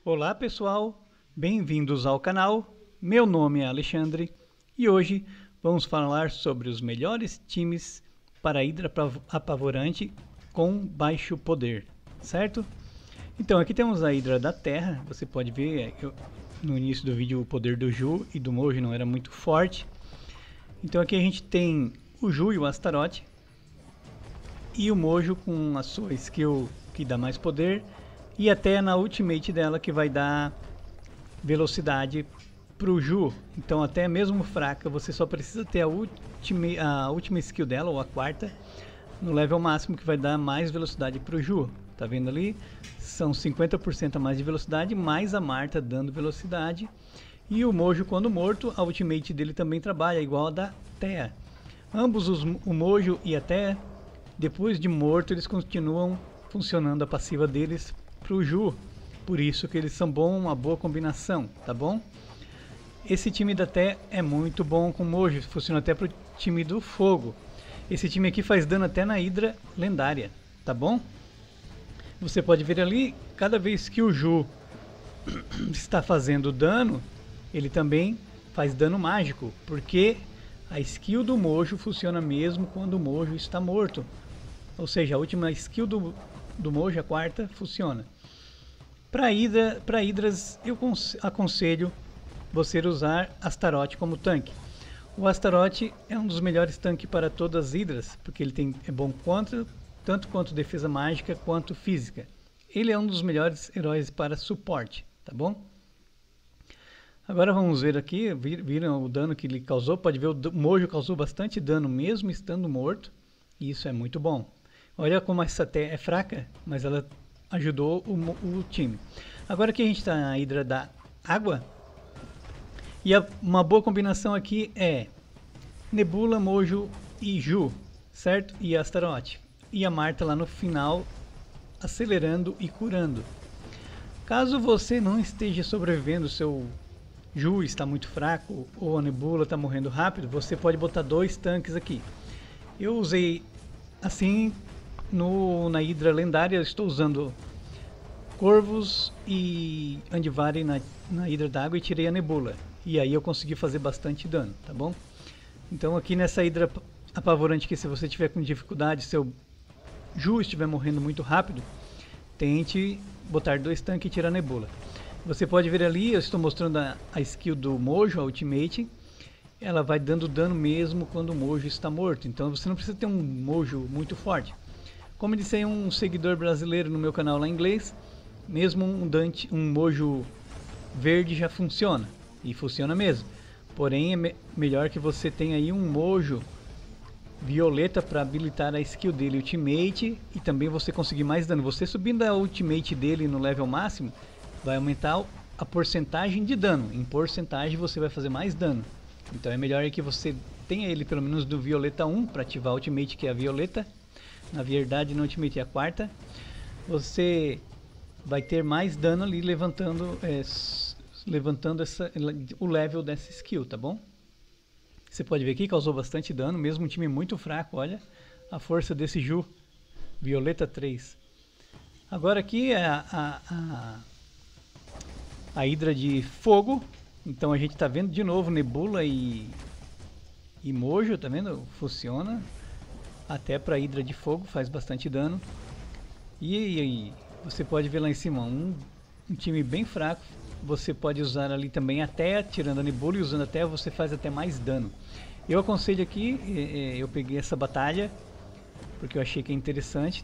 Olá pessoal, bem-vindos ao canal. Meu nome é Alexandre e hoje vamos falar sobre os melhores times para Hidra Apavorante com baixo poder, certo? Então aqui temos a Hidra da Terra. Você pode ver no início do vídeo o poder do Ju e do Mojo não era muito forte. Então aqui a gente tem o Ju e o Astaroth e o Mojo com a sua skill que dá mais poder e até na ultimate dela que vai dar velocidade pro Ju. Então até mesmo fraca você só precisa ter a última skill dela, ou a quarta, no level máximo, que vai dar mais velocidade pro Ju. Tá vendo ali? São 50% a mais de velocidade, mais a Marta dando velocidade. E o Mojo, quando morto, a ultimate dele também trabalha igual a da Thea. Ambos, o Mojo e a Thea, depois de morto, eles continuam funcionando a passiva deles pro Ju. Por isso que eles são uma boa combinação, tá bom? Esse time da Thea é muito bom com o Mojo, funciona até pro time do Fogo. Esse time aqui faz dano até na Hidra lendária, tá bom? Você pode ver ali, cada vez que o Ju está fazendo dano, ele também faz dano mágico, porque a skill do Mojo funciona mesmo quando o Mojo está morto. Ou seja, a última skill do Mojo, a quarta, funciona. Para Hidras, eu aconselho você usar Astaroth como tanque. O Astaroth é um dos melhores tanques para todas as Hidras, porque ele é bom tanto quanto defesa mágica quanto física. Ele é um dos melhores heróis para suporte, tá bom? Agora vamos ver aqui, viram o dano que ele causou? Pode ver, o Mojo causou bastante dano mesmo estando morto, e isso é muito bom. Olha como essa Thea é fraca, mas ela ajudou o time. Agora que a gente está na Hidra da Água, e uma boa combinação aqui é Nebula, Mojo e Ju, certo? E Astaroth. E a Marta lá no final, acelerando e curando. Caso você não esteja sobrevivendo, seu Ju está muito fraco ou a Nebula está morrendo rápido, você pode botar dois tanques aqui. Eu usei assim na Hidra lendária, eu estou usando Corvus e Andvari na Hidra d'Água e tirei a Nebula. E aí eu consegui fazer bastante dano, tá bom? Então aqui nessa Hidra Apavorante, que se você tiver com dificuldade, seu Ju estiver morrendo muito rápido, tente botar dois tanques e tirar a Nebula. Você pode ver ali, eu estou mostrando a skill do Mojo, a ultimate. Ela vai dando dano mesmo quando o Mojo está morto. Então você não precisa ter um Mojo muito forte. Como disse aí um seguidor brasileiro no meu canal lá em inglês, mesmo um Mojo verde já funciona. E funciona mesmo. Porém é melhor que você tenha aí um Mojo violeta para habilitar a skill dele, ultimate, e também você conseguir mais dano. Você subindo a ultimate dele no level máximo, vai aumentar a porcentagem de dano. Em porcentagem você vai fazer mais dano. Então é melhor que você tenha ele pelo menos do violeta 1 para ativar a ultimate, que é a violeta. Na verdade, na ultimate é a quarta. Você vai ter mais dano ali levantando o level dessa skill, tá bom? Você pode ver aqui, causou bastante dano, mesmo um time muito fraco. Olha a força desse Ju, violeta 3. Agora aqui é a Hidra de Fogo. Então a gente tá vendo de novo Nebula e Mojo, tá vendo? Funciona. Até para Hidra de Fogo faz bastante dano. E você pode ver lá em cima um time bem fraco. Você pode usar ali também até tirando a Nebula, e usando até você faz até mais dano. Eu aconselho aqui, eu peguei essa batalha porque eu achei que é interessante.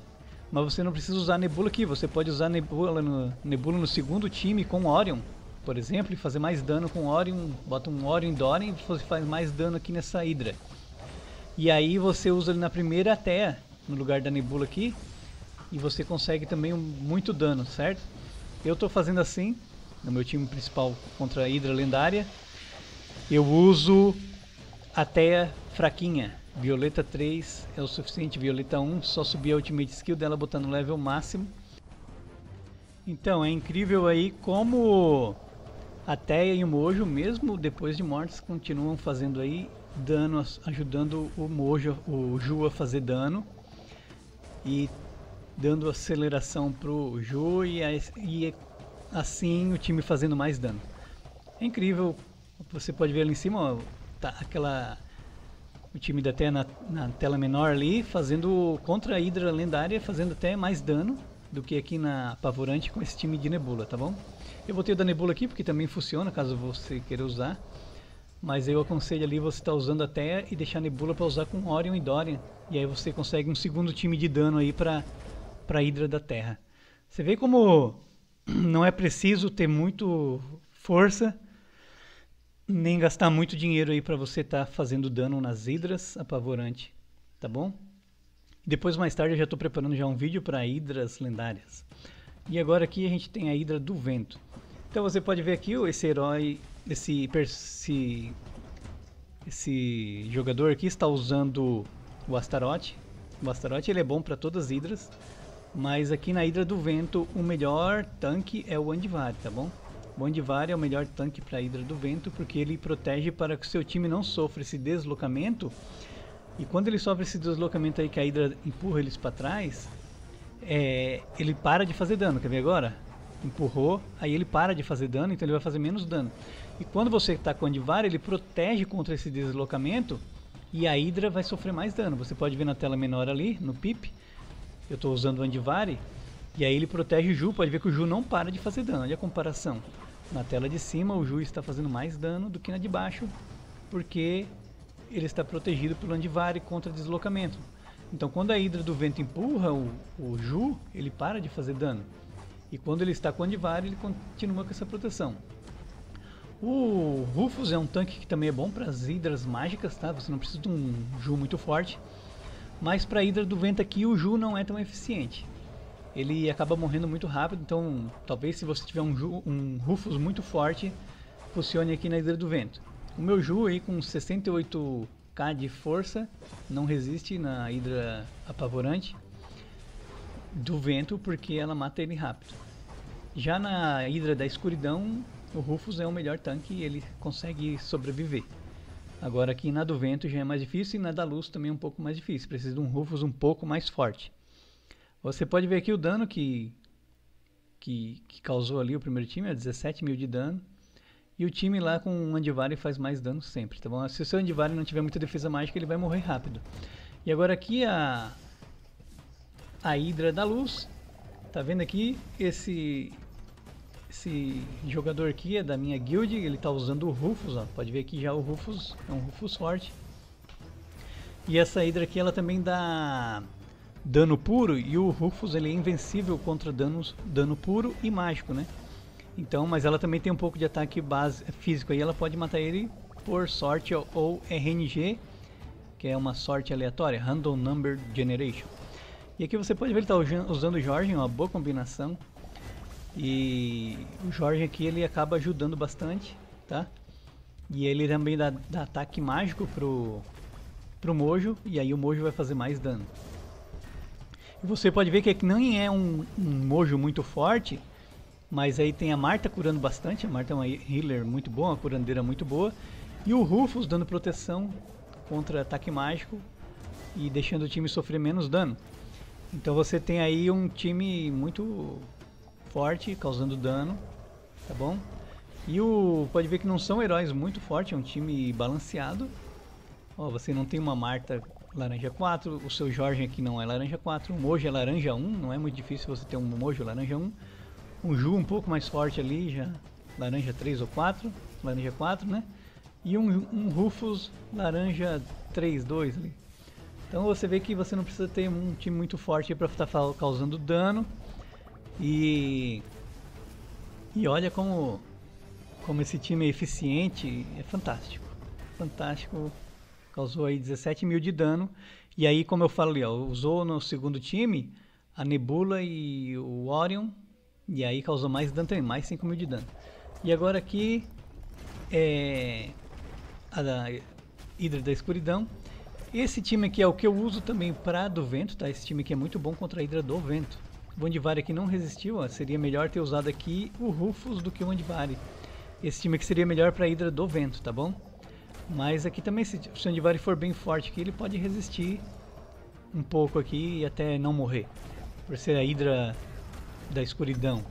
Mas você não precisa usar a Nebula aqui, você pode usar Nebula no segundo time com Orion, por exemplo, e fazer mais dano com Orion. Bota um Orion Doran e você faz mais dano aqui nessa Hidra. E aí você usa ele na primeira Thea, no lugar da Nebula aqui, e você consegue também muito dano, certo? Eu estou fazendo assim, no meu time principal contra a Hidra lendária. Eu uso a Thea fraquinha. Violeta 3 é o suficiente, Violeta 1, só subir a ultimate skill dela botando no level máximo. Então é incrível aí como a Thea e o Mojo, mesmo depois de mortos, continuam fazendo aí dano, ajudando o Ju a fazer dano e dando aceleração pro Ju e assim o time fazendo mais dano. É incrível, você pode ver ali em cima, ó, tá o time da até na tela menor ali, fazendo contra a Hidra lendária, fazendo até mais dano do que aqui na Apavorante com esse time de Nebula, tá bom? Eu botei o da Nebula aqui porque também funciona, caso você queira usar. Mas eu aconselho ali você estar usando até e deixar a Nebula para usar com Orion e Dorian. E aí você consegue um segundo time de dano aí para Hidra da Terra. Você vê como não é preciso ter muito força, nem gastar muito dinheiro aí para você estar fazendo dano nas Hidras Apavorante, tá bom? Depois mais tarde eu já estou preparando já um vídeo para Hidras lendárias. E agora aqui a gente tem a Hidra do Vento. Então você pode ver aqui esse herói, esse jogador aqui está usando o Astaroth. O Astaroth ele é bom para todas as Hidras, mas aqui na Hidra do Vento o melhor tanque é o Andvari, tá bom? O Andvari é o melhor tanque para a Hidra do Vento porque ele protege para que o seu time não sofra esse deslocamento. E quando ele sofre esse deslocamento aí que a Hidra empurra eles para trás, ele para de fazer dano. Quer ver agora? Empurrou, aí ele para de fazer dano, então ele vai fazer menos dano. E quando você está com o Andvari, ele protege contra esse deslocamento e a Hidra vai sofrer mais dano. Você pode ver na tela menor ali, no PIP, eu estou usando o Andvari, e aí ele protege o Ju. Pode ver que o Ju não para de fazer dano, olha a comparação. Na tela de cima o Ju está fazendo mais dano do que na de baixo, porque ele está protegido pelo Andvari contra deslocamento. Então quando a Hidra do Vento empurra o Ju, ele para de fazer dano. E quando ele está com o Andvari, ele continua com essa proteção. O Rufus é um tanque que também é bom para as Hidras mágicas, tá? Você não precisa de um Ju muito forte. Mas para a Hidra do Vento aqui, o Ju não é tão eficiente. Ele acaba morrendo muito rápido, então talvez se você tiver um Rufus muito forte, funcione aqui na Hidra do Vento. O meu Ju aí com 68k de força, não resiste na Hidra Apavorante do Vento, porque ela mata ele rápido. Já na Hidra da Escuridão, o Rufus é o melhor tanque e ele consegue sobreviver. Agora aqui na do Vento já é mais difícil e na da Luz também é um pouco mais difícil. Precisa de um Rufus um pouco mais forte. Você pode ver aqui o dano que causou ali o primeiro time, é 17 mil de dano. E o time lá com o Andvari faz mais dano sempre, tá bom? Se o seu Andvari não tiver muita defesa mágica, ele vai morrer rápido. E agora aqui a Hidra da Luz, tá vendo aqui? Esse jogador aqui é da minha guild, ele tá usando o Rufus, ó. Pode ver aqui já o Rufus, é um Rufus forte. E essa Hidra aqui, ela também dá dano puro, e o Rufus ele é invencível contra dano puro e mágico, né? Então, mas ela também tem um pouco de ataque base físico aí, ela pode matar ele por sorte ou RNG, que é uma sorte aleatória, Random Number Generation. E aqui você pode ver ele tá usando o Jorge, uma boa combinação. E o Jorge aqui ele acaba ajudando bastante, tá? E ele também dá ataque mágico pro Mojo, e aí o Mojo vai fazer mais dano. E você pode ver que aqui não é um Mojo muito forte, mas aí tem a Marta curando bastante. A Marta é uma healer muito boa, uma curandeira muito boa. E o Rufus dando proteção contra ataque mágico e deixando o time sofrer menos dano. Então você tem aí um time muito forte, causando dano, tá bom? E pode ver que não são heróis muito fortes, é um time balanceado. Ó, você não tem uma Marta laranja 4, o seu Jorge aqui não é laranja 4, o Mojo é laranja 1, não é muito difícil você ter um Mojo laranja 1. Um Ju um pouco mais forte ali, já laranja 3 ou 4, laranja 4, né? E um Rufus laranja 3, 2 ali. Então você vê que você não precisa ter um time muito forte para estar causando dano. E olha como esse time é eficiente, é fantástico. Fantástico, causou aí 17 mil de dano. E aí, como eu falo ali, ó, usou no segundo time a Nebula e o Orion. E aí causou mais dano também, mais 5 mil de dano. E agora aqui é a Hidra da Escuridão. Esse time aqui é o que eu uso também para do Vento, tá? Esse time aqui é muito bom contra a Hidra do Vento. O Andvari aqui não resistiu, ó. Seria melhor ter usado aqui o Rufus do que o Andvari. Esse time aqui seria melhor para a Hidra do Vento, tá bom? Mas aqui também, se o Andvari for bem forte aqui, ele pode resistir um pouco aqui e até não morrer, por ser a Hidra da Escuridão.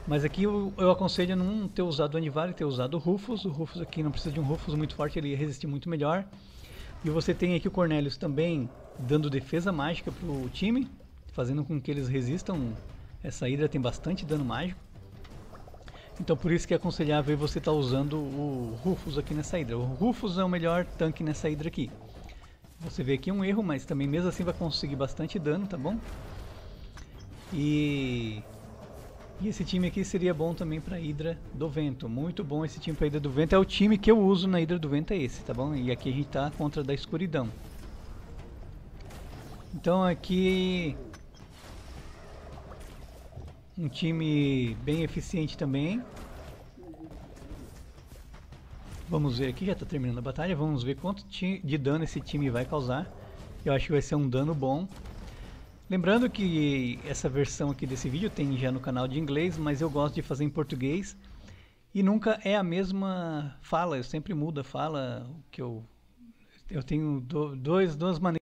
Mas aqui eu aconselho a não ter usado o Anivale, ter usado o Rufus. O Rufus aqui não precisa de um Rufus muito forte, ele ia resistir muito melhor. E você tem aqui o Cornelius também dando defesa mágica pro time, fazendo com que eles resistam. Essa Hydra tem bastante dano mágico. Então por isso que é aconselhável você estar usando o Rufus aqui nessa Hydra. O Rufus é o melhor tanque nessa Hydra aqui. Você vê aqui um erro, mas também mesmo assim vai conseguir bastante dano, tá bom? E esse time aqui seria bom também para Hydra do Vento. Muito bom esse time para Hydra do Vento. É o time que eu uso na Hydra do Vento, é esse, tá bom? E aqui a gente tá contra da escuridão. Então aqui um time bem eficiente também. Vamos ver aqui, já está terminando a batalha. Vamos ver quanto de dano esse time vai causar. Eu acho que vai ser um dano bom. Lembrando que essa versão aqui desse vídeo tem já no canal de inglês, mas eu gosto de fazer em português. E nunca é a mesma fala, eu sempre mudo a fala. Que eu tenho duas maneiras